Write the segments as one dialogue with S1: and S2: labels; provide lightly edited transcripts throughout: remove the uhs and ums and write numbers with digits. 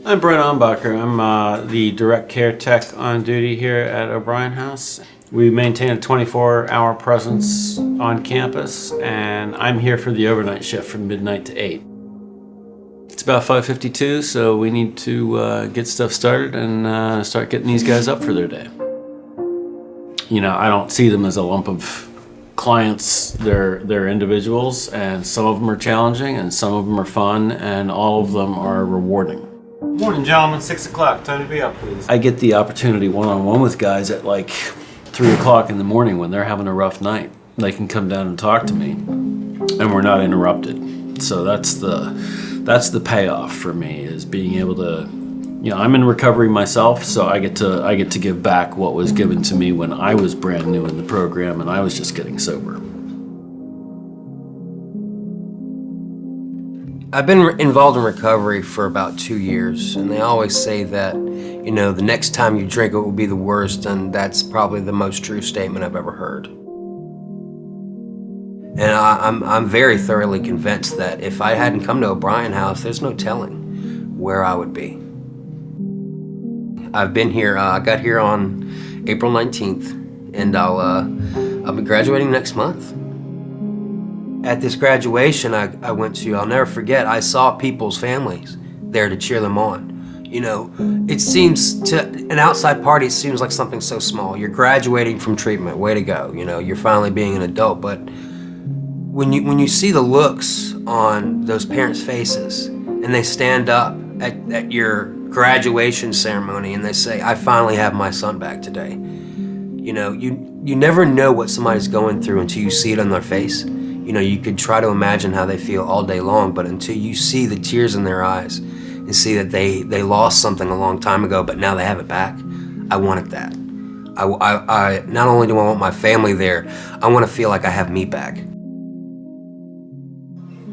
S1: I'm Brent Umbacher. I'm the direct care tech on duty here at O'Brien House. We maintain a 24-hour presence on campus, and I'm here for the overnight shift from midnight to 8. It's about 5:52, so we need to get stuff started and start getting these guys up for their day. You know, I don't see them as a lump of clients. They're individuals, and some of them are challenging, and some of them are fun, and all of them are rewarding. Morning, gentlemen. 6 o'clock. Tony, be up, please. I get the opportunity one-on-one with guys at like 3 o'clock in the morning when they're having a rough night. They can come down and talk to me, and we're not interrupted. So that's the payoff for me, is being able to, you know, I'm in recovery myself, so I get to give back what was given to me when I was brand new in the program and I was just getting sober.
S2: I've been involved in recovery for about 2 years, and they always say that, you know, the next time you drink it will be the worst, and that's probably the most true statement I've ever heard. And I'm very thoroughly convinced that if I hadn't come to O'Brien House, there's no telling where I would be. I've been here, I got here on April 19th, and I'll be graduating next month. At this graduation I went to, I'll never forget, I saw people's families there to cheer them on. You know, it seems to an outside party, it seems like something so small. You're graduating from treatment, way to go. You know, you're finally being an adult. But when you see the looks on those parents' faces, and they stand up at your graduation ceremony and they say, "I finally have my son back today." You know, you never know what somebody's going through until you see it on their face. You know, you could try to imagine how they feel all day long, but until you see the tears in their eyes and see that they lost something a long time ago, but now they have it back, I wanted that. I not only do I want my family there, I want to feel like I have me back.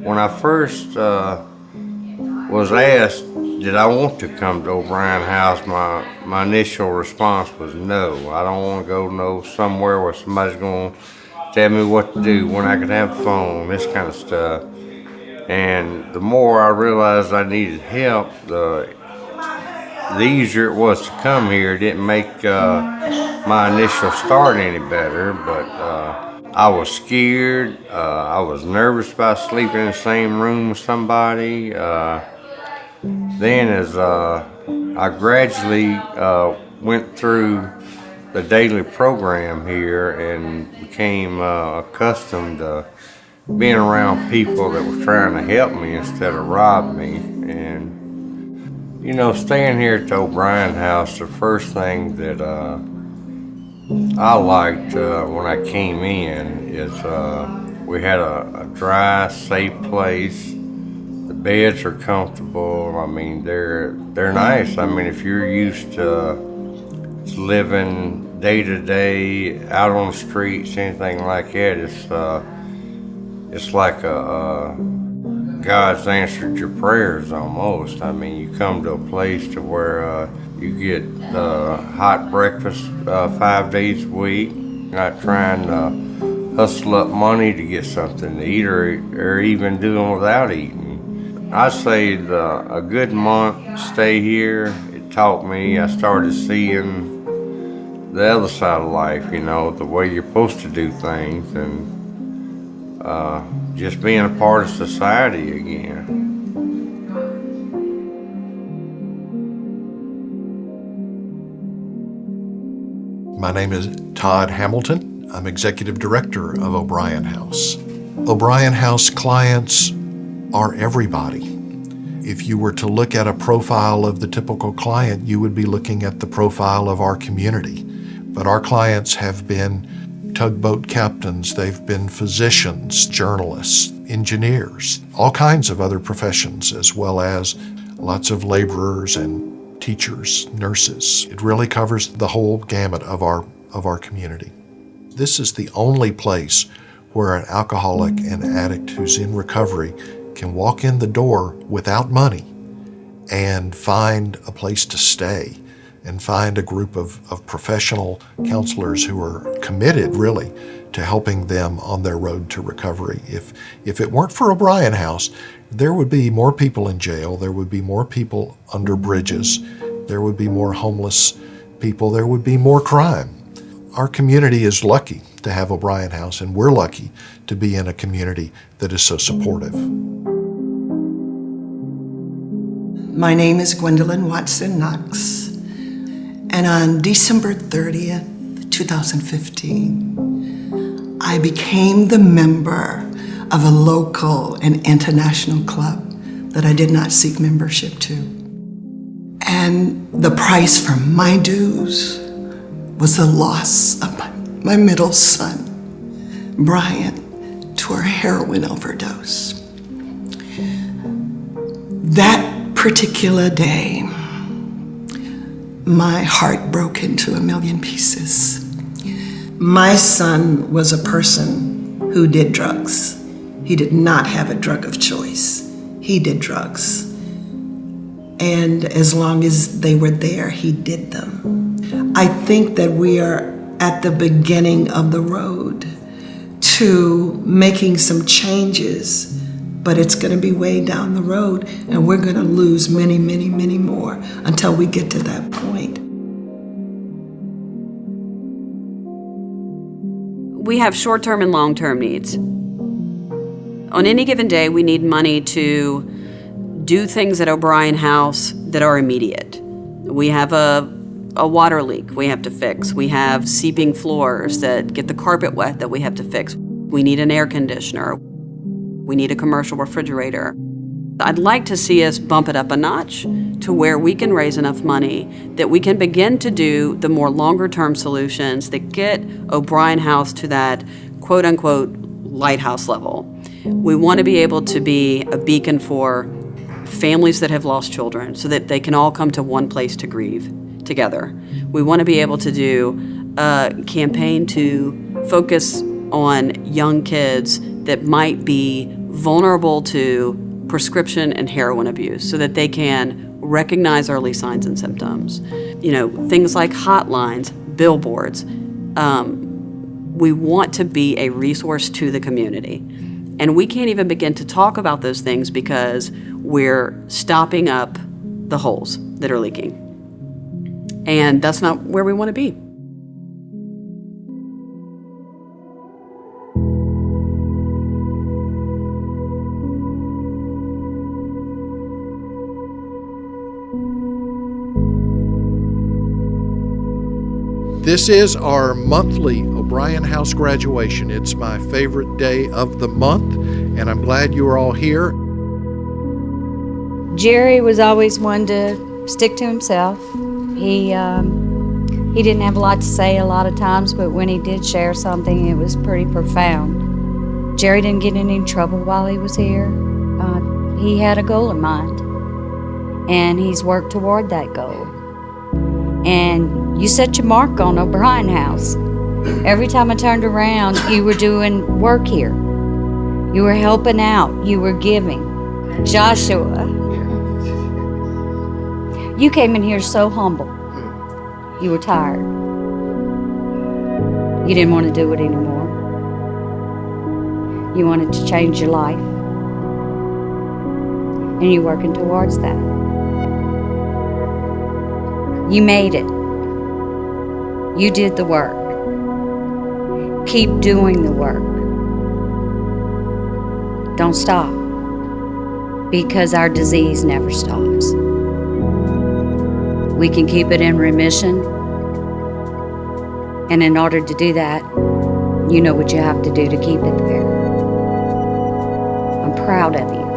S3: When I first was asked, did I want to come to O'Brien House, my initial response was no. I don't want to go somewhere where somebody's going to tell me what to do, when I could have a phone, this kind of stuff. And the more I realized I needed help, the easier it was to come here. It didn't make my initial start any better, but I was scared. I was nervous about sleeping in the same room with somebody. Then as I gradually went through the daily program here and became accustomed to being around people that were trying to help me instead of rob me. And, you know, staying here at the O'Brien House, the first thing that I liked when I came in is we had a dry, safe place. The beds are comfortable. I mean, they're nice. I mean, if you're used to living day to day out on the streets, anything like that, it's like God's answered your prayers almost. I mean, you come to a place to where you get hot breakfast 5 days a week, not trying to hustle up money to get something to eat or even doing without eating. I say a good month stay here, it taught me, I started seeing the other side of life, you know, the way you're supposed to do things, and just being a part of society again.
S4: My name is Todd Hamilton. I'm Executive Director of O'Brien House. O'Brien House clients are everybody. If you were to look at a profile of the typical client, you would be looking at the profile of our community. But our clients have been tugboat captains, they've been physicians, journalists, engineers, all kinds of other professions, as well as lots of laborers and teachers, nurses. It really covers the whole gamut of our community. This is the only place where an alcoholic and addict who's in recovery can walk in the door without money and find a place to stay and find a group of professional counselors who are committed, really, to helping them on their road to recovery. If it weren't for O'Brien House, there would be more people in jail, there would be more people under bridges, there would be more homeless people, there would be more crime. Our community is lucky to have O'Brien House, and we're lucky to be in a community that is so supportive.
S5: My name is Gwendolyn Watson Knox, and on December 30th, 2015, I became the member of a local and international club that I did not seek membership to. And the price for my dues was the loss of my middle son, Brian, to a heroin overdose. That particular day, my heart broke into a million pieces. My son was a person who did drugs. He did not have a drug of choice. He did drugs. And as long as they were there, he did them. I think that we are at the beginning of the road to making some changes, but it's going to be way down the road, and we're going to lose many, many, many more until we get to that point.
S6: We have short-term and long-term needs. On any given day, we need money to do things at O'Brien House that are immediate. We have a water leak we have to fix. We have seeping floors that get the carpet wet that we have to fix. We need an air conditioner. We need a commercial refrigerator. I'd like to see us bump it up a notch to where we can raise enough money that we can begin to do the more longer-term solutions that get O'Brien House to that quote-unquote lighthouse level. We want to be able to be a beacon for families that have lost children so that they can all come to one place to grieve together. We want to be able to do a campaign to focus on young kids that might be vulnerable to prescription and heroin abuse so that they can recognize early signs and symptoms. You know, things like hotlines, billboards. We want to be a resource to the community. And we can't even begin to talk about those things because we're stopping up the holes that are leaking. And that's not where we want to be.
S4: This is our monthly O'Brien House graduation. It's my favorite day of the month, and I'm glad you are all here.
S7: Jerry was always one to stick to himself. He didn't have a lot to say a lot of times, but when he did share something, it was pretty profound. Jerry didn't get in any trouble while he was here. He had a goal in mind, and he's worked toward that goal. And you set your mark on O'Brien House. Every time I turned around, you were doing work here. You were helping out. You were giving. Joshua, you came in here so humble. You were tired. You didn't want to do it anymore. You wanted to change your life. And you're working towards that. You made it. You did the work. Keep doing the work. Don't stop, because our disease never stops. We can keep it in remission, and in order to do that, you know what you have to do to keep it there. I'm proud of you.